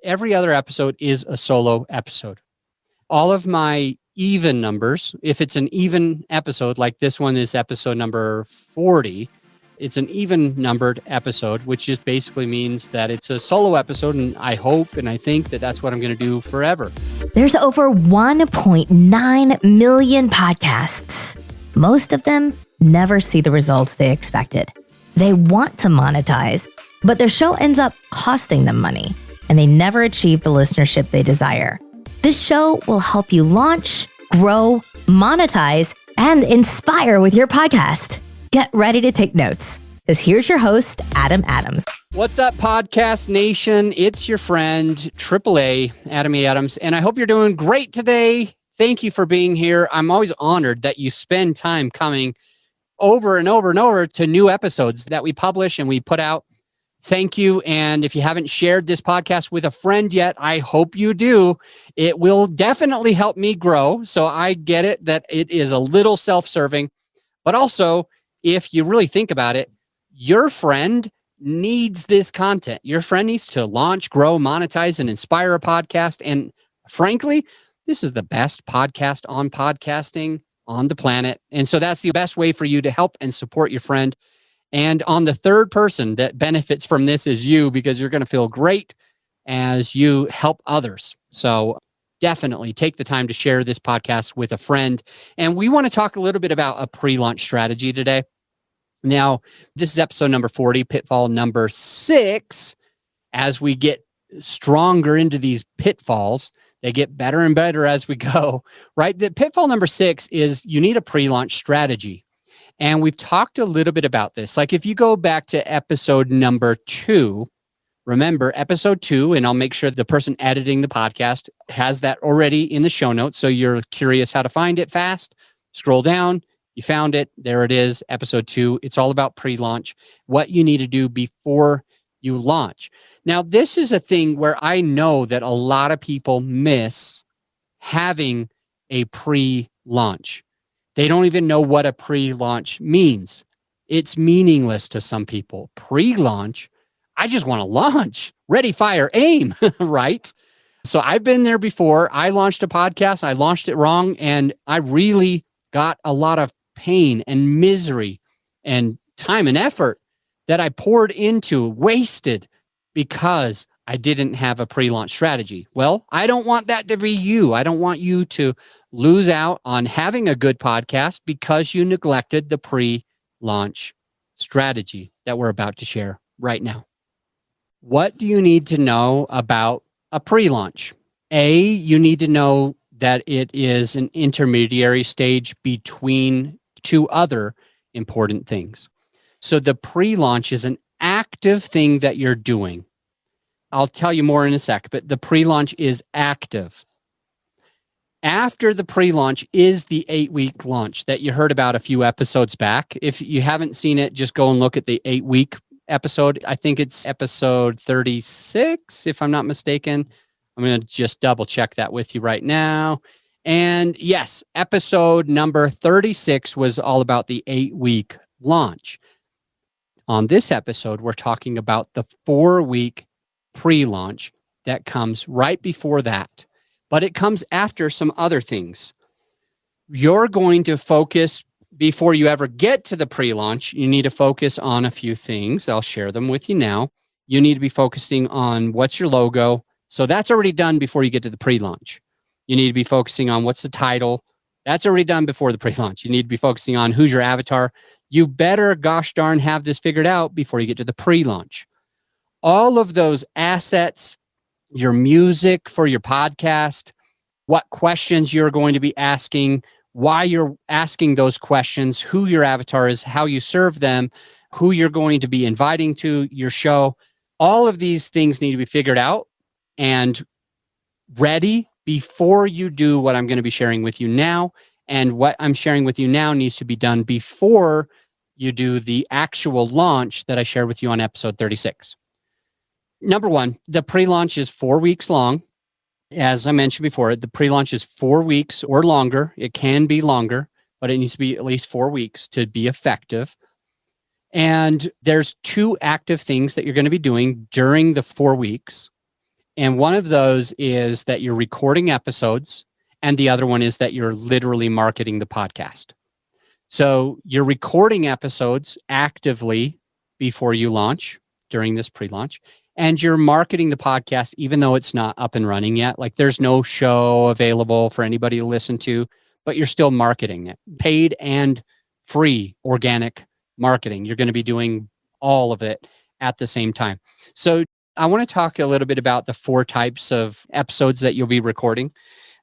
every other episode is a solo episode. All of my even numbers, if it's an even episode, like this one is episode number 40, it's an even numbered episode, which just basically means that it's a solo episode. And I hope and I think that that's what I'm going to do forever. There's over 1.9 million podcasts. Most of them never see the results they expected. They want to monetize, but their show ends up costing them money, and they never achieve the listenership they desire. This show will help you launch, grow, monetize, and inspire with your podcast. Get ready to take notes, because here's your host, Adam Adams. What's up, Podcast Nation? It's your friend, AAA, Adam E. Adams, and I hope you're doing great today. Thank you for being here. I'm always honored that you spend time coming over and over and over to new episodes that we publish and we put out. Thank you. And if you haven't shared this podcast with a friend yet, I hope you do. It will definitely help me grow. So I get it that it is a little self-serving, but also if you really think about it, your friend needs this content. Your friend needs to launch, grow, monetize, and inspire a podcast. And frankly, this is the best podcast on podcasting on the planet. And so that's the best way for you to help and support your friend. And on the third person that benefits from this is you, because you're going to feel great as you help others. So definitely take the time to share this podcast with a friend. And we want to talk a little bit about a pre-launch strategy today. Now, this is episode number 40, Pitfall number 6. As we get stronger into these pitfalls, they get better and better as we go, right? The pitfall number 6 is you need a pre-launch strategy. And we've talked a little bit about this. Like if you go back to episode number 2, remember episode 2, and I'll make sure the person editing the podcast has that already in the show notes. So you're curious how to find it fast, scroll down. You found it. There it is, episode 2. It's all about pre-launch, what you need to do before you launch. Now, this is a thing where I know that a lot of people miss having a pre-launch. They don't even know what a pre-launch means. It's meaningless to some people. Pre-launch, I just want to launch. Ready, fire, aim, right? So I've been there before. I launched a podcast. I launched it wrong, and I really got a lot of pain and misery and time and effort that I poured into, wasted, because I didn't have a pre-launch strategy. Well, I don't want that to be you. I don't want you to lose out on having a good podcast because you neglected the pre-launch strategy that we're about to share right now. What do you need to know about a pre-launch? You need to know that it is an intermediary stage between two other important things. So the pre-launch is an active thing that you're doing. I'll tell you more in a sec, but the pre-launch is active. After the pre-launch is the 8-week launch that you heard about a few episodes back. If you haven't seen it, just go and look at the 8-week episode. I think it's episode 36, if I'm not mistaken. I'm going to just double check that with you right now. And yes, episode number 36 was all about the 8-week launch. On this episode, we're talking about the 4-week pre-launch that comes right before that, but it comes after some other things. You're going to focus, before you ever get to the pre-launch, you need to focus on a few things. I'll share them with you now. You need to be focusing on what's your logo. So that's already done before you get to the pre-launch. You need to be focusing on what's the title. That's already done before the pre-launch. You need to be focusing on who's your avatar. You better, gosh darn, have this figured out before you get to the pre-launch. All of those assets, your music for your podcast, what questions you're going to be asking, why you're asking those questions, who your avatar is, how you serve them, who you're going to be inviting to your show. All of these things need to be figured out and ready before you do what I'm going to be sharing with you now. And what I'm sharing with you now needs to be done before you do the actual launch that I shared with you on episode 36. Number one, the pre-launch is 4 weeks long. As I mentioned before, the pre-launch is 4 weeks or longer. It can be longer, but it needs to be at least 4 weeks to be effective. And there's 2 active things that you're going to be doing during the 4 weeks. And one of those is that you're recording episodes, and the other one is that you're literally marketing the podcast. So you're recording episodes actively before you launch during this pre-launch, and you're marketing the podcast even though it's not up and running yet. Like there's no show available for anybody to listen to, but you're still marketing it. Paid and free organic marketing. You're going to be doing all of it at the same time. So I want to talk a little bit about the 4 types of episodes that you'll be recording.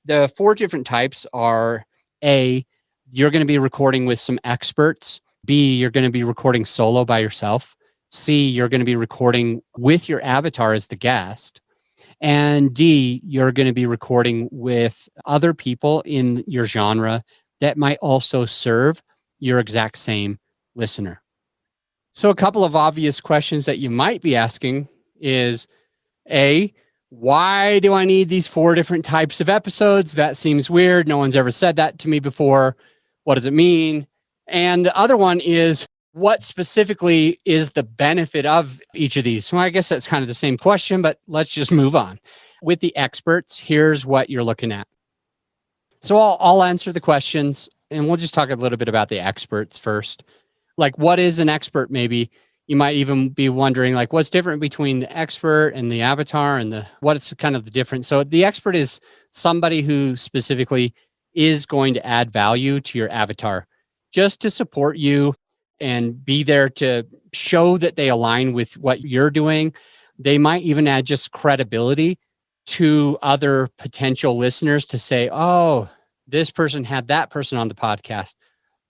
The 4 different types are: A, you're going to be recording with some experts. B, you're going to be recording solo by yourself. C, you're going to be recording with your avatar as the guest. And D, you're going to be recording with other people in your genre that might also serve your exact same listener. So a couple of obvious questions that you might be asking is, A, why do I need these 4 different types of episodes? That seems weird. No one's ever said that to me before. What does it mean? And the other one is, what specifically is the benefit of each of these? So I guess that's kind of the same question, but let's just move on. With the experts, here's what you're looking at. So I'll answer the questions, and we'll just talk a little bit about the experts first. Like, what is an expert? Maybe you might even be wondering, like, what's different between the expert and the avatar, and what's kind of the difference. So the expert is somebody who specifically is going to add value to your avatar, just to support you and be there to show that they align with what you're doing. They might even add just credibility to other potential listeners to say, oh, this person had that person on the podcast.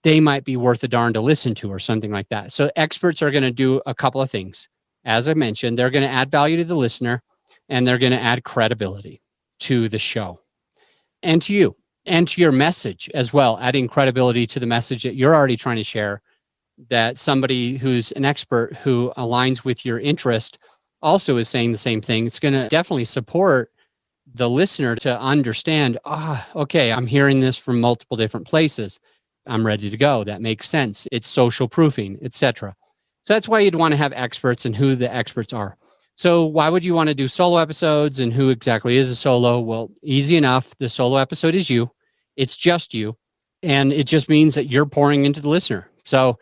They might be worth a darn to listen to, or something like that. So experts are going to do a couple of things. As I mentioned, they're going to add value to the listener, and they're going to add credibility to the show and to you and to your message as well, adding credibility to the message that you're already trying to share, that somebody who's an expert who aligns with your interest also is saying the same thing. It's going to definitely support the listener to understand, okay, I'm hearing this from multiple different places. I'm ready to go. That makes sense. It's social proofing, etc. So that's why you'd want to have experts and who the experts are. So why would you want to do solo episodes, and who exactly is a solo? Well, easy enough. The solo episode is you. It's just you. And it just means that you're pouring into the listener. So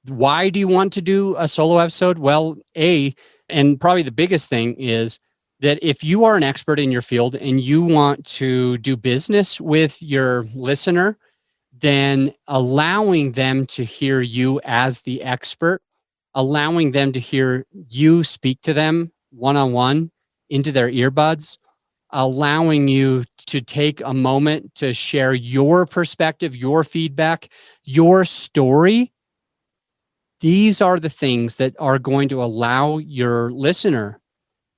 why do you want to do a solo episode? Well, and probably the biggest thing is that if you are an expert in your field and you want to do business with your listener, then allowing them to hear you as the expert, allowing them to hear you speak to them one-on-one into their earbuds, allowing you to take a moment to share your perspective, your feedback, your story. These are the things that are going to allow your listener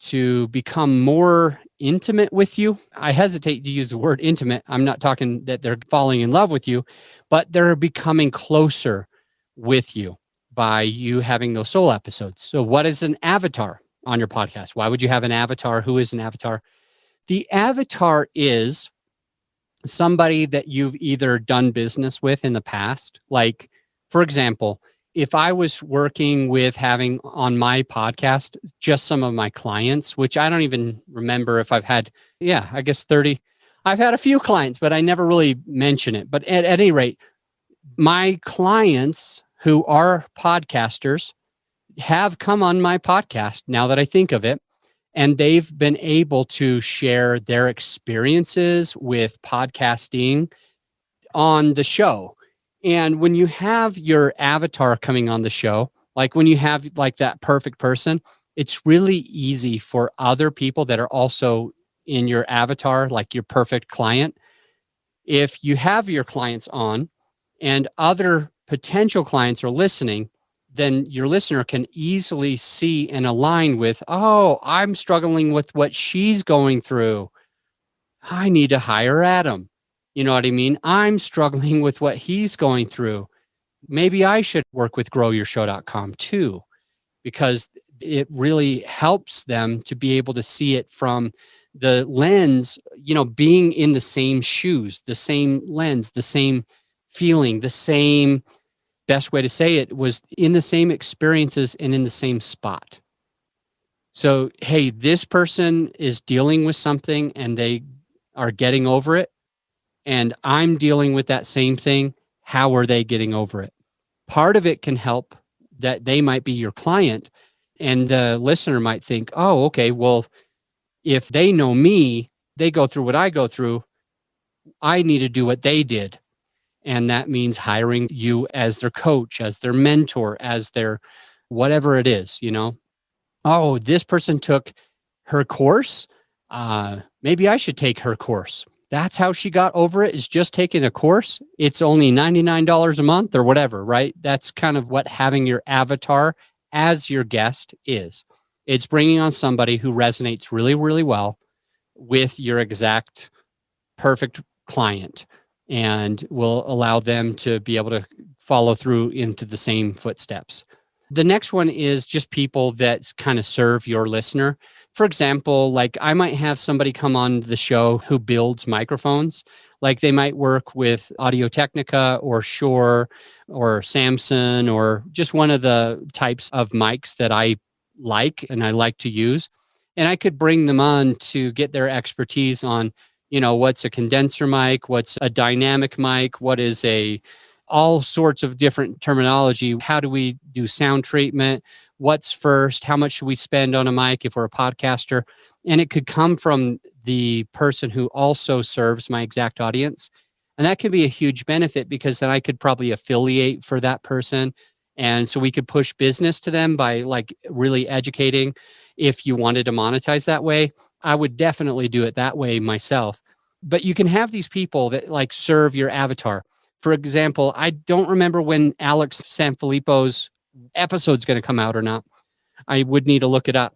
to become more intimate with you. I hesitate to use the word intimate. I'm not talking that they're falling in love with you, but they're becoming closer with you by you having those solo episodes. So what is an avatar on your podcast? Why would you have an avatar? Who is an avatar? The avatar is somebody that you've either done business with in the past. Like, for example, if I was working with having on my podcast just some of my clients, which I don't even remember if I've had, I guess 30. I've had a few clients, but I never really mention it. But at any rate, my clients who are podcasters have come on my podcast, now that I think of it, and they've been able to share their experiences with podcasting on the show. And when you have your avatar coming on the show, like when you have like that perfect person, it's really easy for other people that are also in your avatar, like your perfect client. If you have your clients on and other potential clients are listening, then your listener can easily see and align with, oh, I'm struggling with what she's going through. I need to hire Adam. You know what I mean? I'm struggling with what he's going through. Maybe I should work with growyourshow.com too, because it really helps them to be able to see it from the lens, being in the same shoes, the same lens, the same feeling, the same, best way to say it was in the same experiences and in the same spot. So, hey, this person is dealing with something and they are getting over it, and I'm dealing with that same thing. How are they getting over it? Part of it can help that they might be your client, and the listener might think, oh, okay, well, if they know me, they go through what I go through, I need to do what they did. And that means hiring you as their coach, as their mentor, as their whatever it is, Oh, this person took her course. Maybe I should take her course. That's how she got over it, is just taking a course. It's only $99 a month or whatever, right? That's kind of what having your avatar as your guest is. It's bringing on somebody who resonates really, really well with your exact perfect client and will allow them to be able to follow through into the same footsteps. The next one is just people that kind of serve your listener. For example, like I might have somebody come on the show who builds microphones. Like they might work with Audio Technica or Shure or Samson or just one of the types of mics that I like and I like to use. And I could bring them on to get their expertise on, what's a condenser mic, what's a dynamic mic, what is all sorts of different terminology. How do we do sound treatment? What's first? How much should we spend on a mic if we're a podcaster? And it could come from the person who also serves my exact audience. And that could be a huge benefit because then I could probably affiliate for that person. And so we could push business to them by like really educating. If you wanted to monetize that way, I would definitely do it that way myself. But you can have these people that like serve your avatar. For example, I don't remember when Alex Sanfilippo's episode's going to come out or not. I would need to look it up.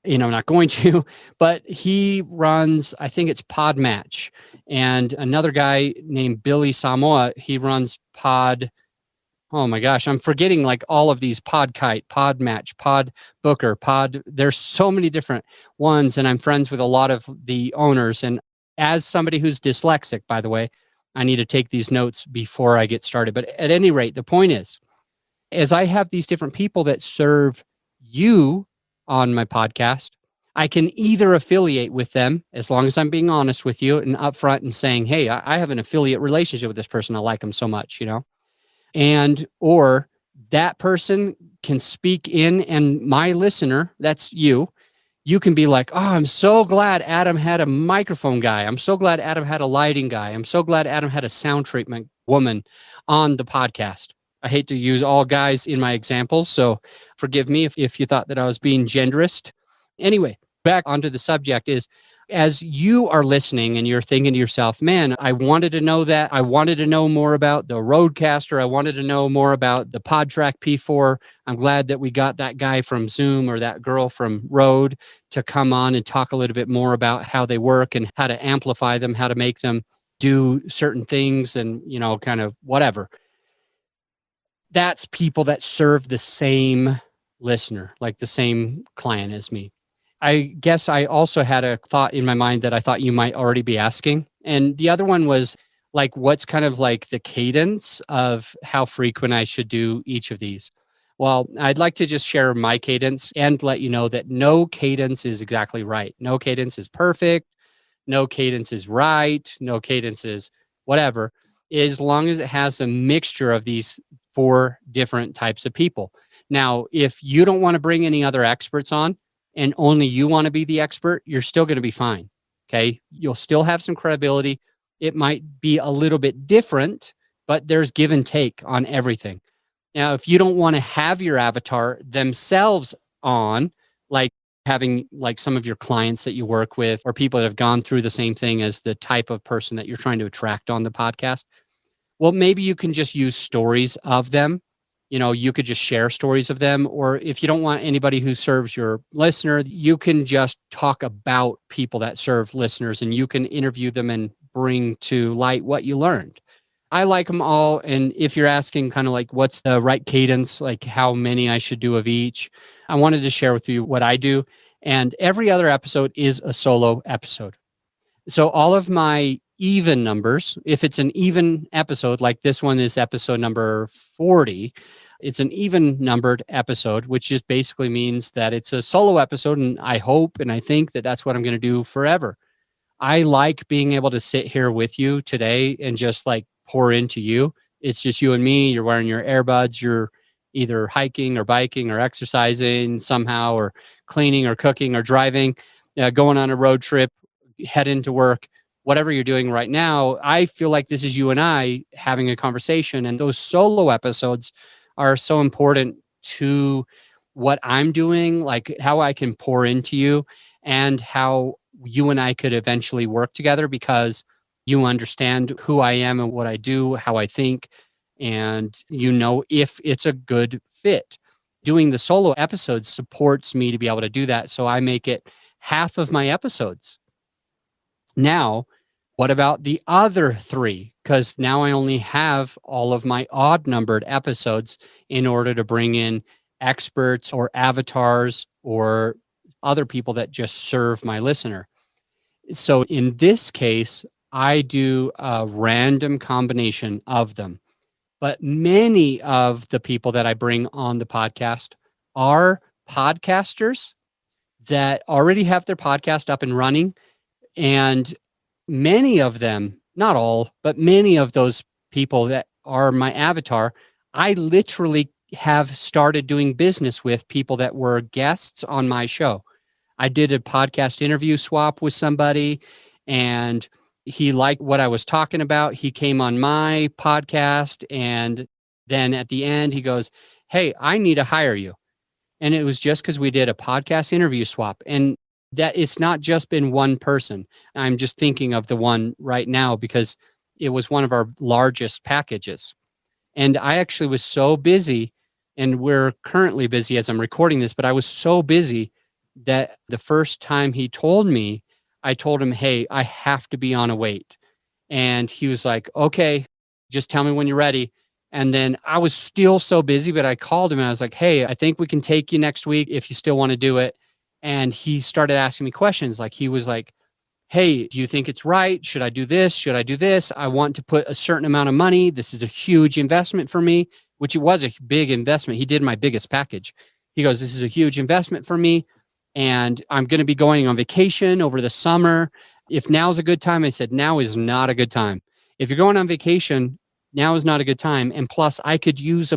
I'm not going to, but he runs, I think it's Podmatch. And another guy named Billy Samoa, he runs oh my gosh, I'm forgetting like all of these Podkite, Podmatch, Podbooker, there's so many different ones. And I'm friends with a lot of the owners. And as somebody who's dyslexic, by the way, I need to take these notes before I get started. But at any rate, the point is, as I have these different people that serve you on my podcast, I can either affiliate with them, as long as I'm being honest with you and upfront and saying, hey, I have an affiliate relationship with this person. I like them so much, and or that person can speak in, and my listener, that's you can be like, oh, I'm so glad Adam had a microphone guy. I'm so glad Adam had a lighting guy. I'm so glad Adam had a sound treatment woman on the podcast. I hate to use all guys in my examples, so forgive me if you thought that I was being genderist. Anyway, back onto the subject is, as you are listening and you're thinking to yourself, man, I wanted to know that. I wanted to know more about the Rodecaster. I wanted to know more about the PodTrack P4. I'm glad that we got that guy from Zoom or that girl from Rode to come on and talk a little bit more about how they work and how to amplify them, how to make them do certain things and, kind of whatever. That's people that serve the same listener, like the same client as me. I guess I also had a thought in my mind that I thought you might already be asking. And the other one was like, what's kind of like the cadence of how frequent I should do each of these? Well, I'd like to just share my cadence and let you know that no cadence is exactly right. No cadence is perfect. No cadence is right. No cadence is whatever, as long as it has a mixture of these 4 different types of people. Now, if you don't want to bring any other experts on, and only you want to be the expert, you're still going to be fine. Okay. You'll still have some credibility. It might be a little bit different, but there's give and take on everything. Now, if you don't want to have your avatar themselves on, like having like some of your clients that you work with or people that have gone through the same thing as the type of person that you're trying to attract on the podcast, well, maybe you can just use stories of them. You could just share stories of them. Or if you don't want anybody who serves your listener, you can just talk about people that serve listeners and you can interview them and bring to light what you learned. I like them all. And if you're asking kind of like what's the right cadence, like how many I should do of each, I wanted to share with you what I do. And every other episode is a solo episode. So all of my even numbers, if it's an even episode, like this one is episode number 40, It's an even numbered episode, which just basically means that it's a solo episode. And I hope and I think that that's what I'm going to do forever. I like being able to sit here with you today and just like pour into you. It's just you and me. You're wearing your earbuds. You're either hiking or biking or exercising somehow, or cleaning or cooking or driving, going on a road trip, heading to work, whatever you're doing right now. I feel like this is you and I having a conversation. And those solo episodes are so important to what I'm doing, like how I can pour into you and how you and I could eventually work together, because you understand who I am and what I do, how I think, and if it's a good fit. Doing the solo episodes supports me to be able to do that. So I make it half of my episodes. Now, what about the other three? Because now I only have all of my odd numbered episodes in order to bring in experts or avatars or other people that just serve my listener. So in this case, I do a random combination of them. But many of the people that I bring on the podcast are podcasters that already have their podcast up and running. And many of them, not all, but many of those people that are my avatar, I literally have started doing business with people that were guests on my show. I did a podcast interview swap with somebody, and he liked what I was talking about. He came on my podcast, and then at the end, he goes, "Hey, I need to hire you." And it was just because we did a podcast interview swap. And that it's not just been one person. I'm just thinking of the one right now because it was one of our largest packages. And I actually was so busy, and we're currently busy as I'm recording this, but I was so busy that the first time he told me, I told him, "Hey, I have to be on a wait." And he was like, "Okay, just tell me when you're ready." And then I was still so busy, but I called him and I was like, "Hey, I think we can take you next week if you still want to do it." And he started asking me questions. Like he was like, "Hey, do you think it's right? Should I do this? Should I do this? I want to put a certain amount of money. This is a huge investment for me," which it was a big investment. He did my biggest package. He goes, "This is a huge investment for me, and I'm going to be going on vacation over the summer. If now's a good time." I said, "Now is not a good time. If you're going on vacation, now is not a good time. And plus, I could use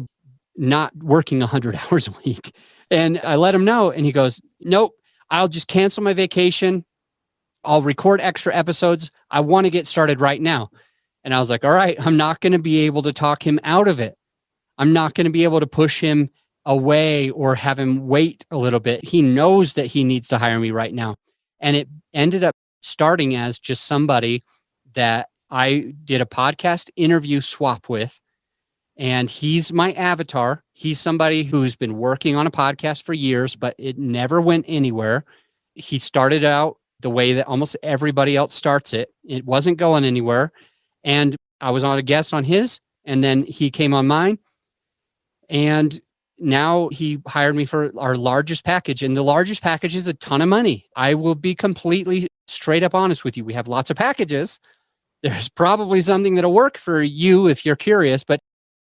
not working 100 hours a week." And I let him know, and he goes, "Nope, I'll just cancel my vacation. I'll record extra episodes. I want to get started right now." And I was like, "All right, I'm not going to be able to talk him out of it. I'm not going to be able to push him away or have him wait a little bit. He knows that he needs to hire me right now." And it ended up starting as just somebody that I did a podcast interview swap with. And he's my avatar. He's somebody who's been working on a podcast for years, but it never went anywhere. He started out the way that almost everybody else starts it. It wasn't going anywhere. And I was on a guest on his, and then he came on mine. And now he hired me for our largest package. And the largest package is a ton of money. I will be completely straight up honest with you. We have lots of packages. There's probably something that'll work for you if you're curious, but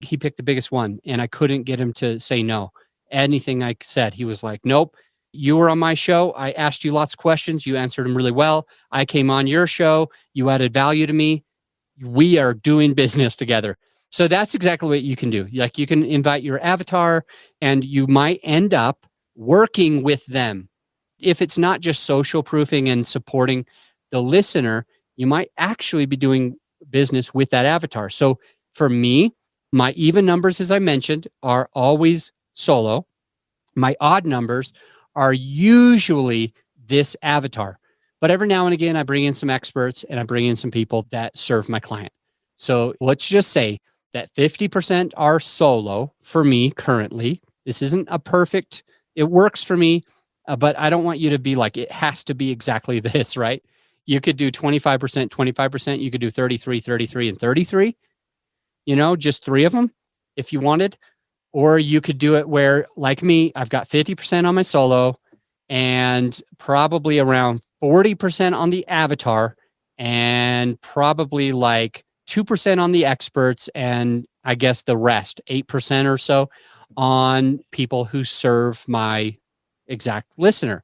he picked the biggest one, and I couldn't get him to say no. Anything I said, he was like, "Nope, you were on my show. I asked you lots of questions. You answered them really well. I came on your show. You added value to me. We are doing business together." So that's exactly what you can do. Like you can invite your avatar, and you might end up working with them. If it's not just social proofing and supporting the listener, you might actually be doing business with that avatar. So for me, my even numbers, as I mentioned, are always solo. My odd numbers are usually this avatar. But every now and again, I bring in some experts and I bring in some people that serve my client. So let's just say that 50% are solo for me currently. This isn't a perfect, it works for me, but I don't want you to be like, it has to be exactly this, right? You could do 25%, 25%. You could do 33, 33, and 33. Just three of them if you wanted. Or you could do it where, like me, I've got 50% on my solo and probably around 40% on the avatar and probably like 2% on the experts. And I guess the rest, 8% or so, on people who serve my exact listener.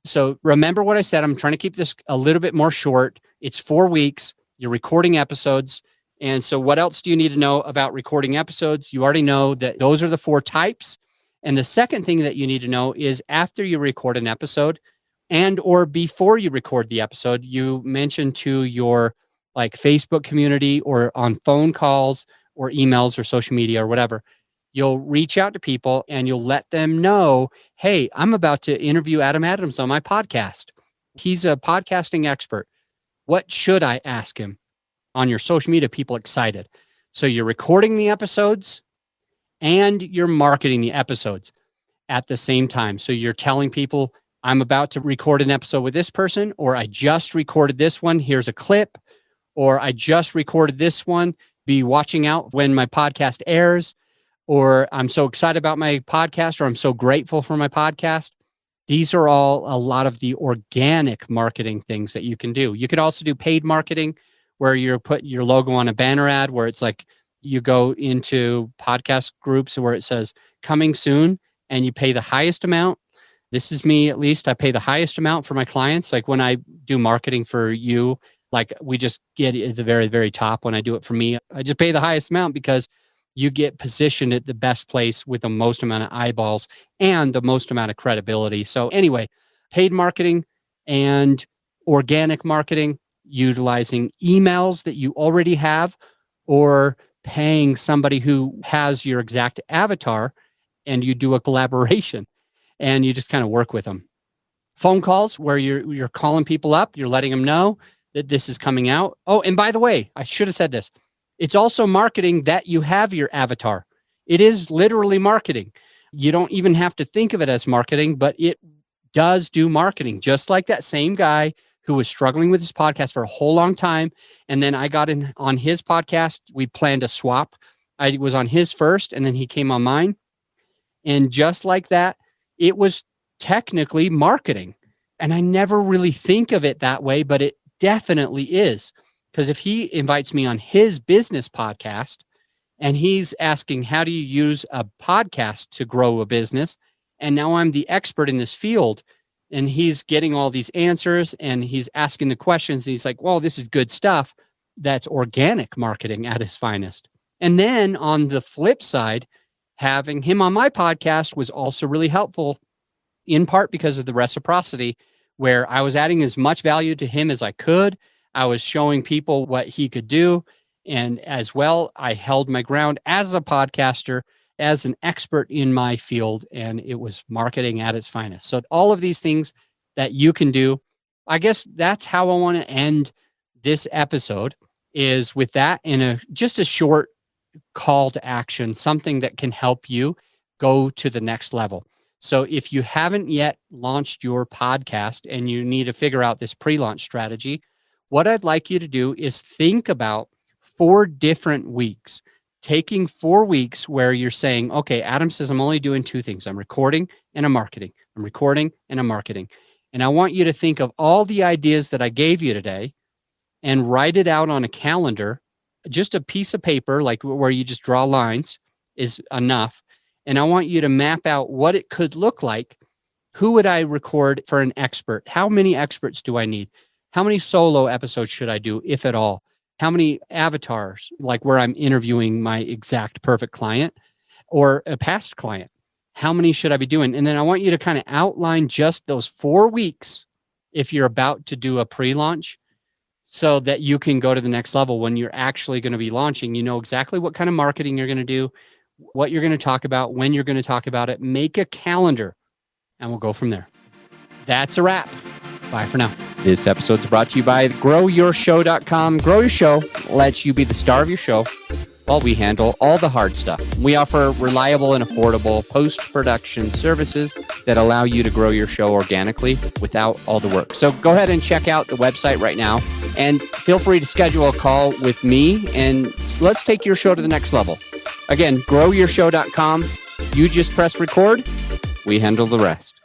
So remember what I said. I'm trying to keep this a little bit more short. It's 4 weeks. You're recording episodes. And so what else do you need to know about recording episodes? You already know that those are the 4 types. And the second thing that you need to know is after you record an episode and or before you record the episode, you mention to your like Facebook community or on phone calls or emails or social media or whatever, you'll reach out to people and you'll let them know, hey, I'm about to interview Adam Adams on my podcast. He's a podcasting expert. What should I ask him? On your social media, people excited. So you're recording the episodes and you're marketing the episodes at the same time. So you're telling people, I'm about to record an episode with this person, or I just recorded this one. Here's a clip, or I just recorded this one. Be watching out when my podcast airs, or I'm so excited about my podcast, or I'm so grateful for my podcast. These are all a lot of the organic marketing things that you can do. You could also do paid marketing where you're putting your logo on a banner ad where it's like you go into podcast groups where it says coming soon and you pay the highest amount. This is me, at least. I pay the highest amount for my clients. Like when I do marketing for you, like we just get at the very, very top. When I do it for me, I just pay the highest amount because you get positioned at the best place with the most amount of eyeballs and the most amount of credibility. So anyway, paid marketing and organic marketing, utilizing emails that you already have or paying somebody who has your exact avatar and you do a collaboration and you just kind of work with them. Phone calls where you're calling people up, you're letting them know that this is coming out. Oh, and by the way, I should have said this. It's also marketing that you have your avatar. It is literally marketing. You don't even have to think of it as marketing, but it does do marketing, just like that same guy who was struggling with his podcast for a whole long time. And then I got in on his podcast. We planned a swap. I was on his first, and then he came on mine. And just like that, it was technically marketing. And I never really think of it that way, but it definitely is. Because if he invites me on his business podcast and he's asking, how do you use a podcast to grow a business? And now I'm the expert in this field and he's getting all these answers and he's asking the questions. And he's like, well, this is good stuff. That's organic marketing at its finest. And then on the flip side, having him on my podcast was also really helpful, in part because of the reciprocity, where I was adding as much value to him as I could. I was showing people what he could do. And as well, I held my ground as a podcaster, as an expert in my field, and it was marketing at its finest. So all of these things that you can do, I guess that's how I want to end this episode, is with that in just a short call to action, something that can help you go to the next level. So if you haven't yet launched your podcast and you need to figure out this pre-launch strategy, what I'd like you to do is think about 4 different weeks, taking 4 weeks where you're saying, okay, Adam says I'm only doing 2 things. I'm recording and I'm marketing. I'm recording and I'm marketing. And I want you to think of all the ideas that I gave you today and write it out on a calendar. Just a piece of paper, like where you just draw lines, is enough. And I want you to map out what it could look like. Who would I record for an expert? How many experts do I need? How many solo episodes should I do, if at all? How many avatars, like where I'm interviewing my exact perfect client or a past client? How many should I be doing? And then I want you to kind of outline just those 4 weeks if you're about to do a pre-launch, so that you can go to the next level when you're actually going to be launching. You know exactly what kind of marketing you're going to do, what you're going to talk about, when you're going to talk about it. Make a calendar and we'll go from there. That's a wrap. Bye for now. This episode is brought to you by GrowYourShow.com. Grow Your Show lets you be the star of your show while we handle all the hard stuff. We offer reliable and affordable post-production services that allow you to grow your show organically without all the work. So go ahead and check out the website right now and feel free to schedule a call with me and let's take your show to the next level. Again, GrowYourShow.com. You just press record. We handle the rest.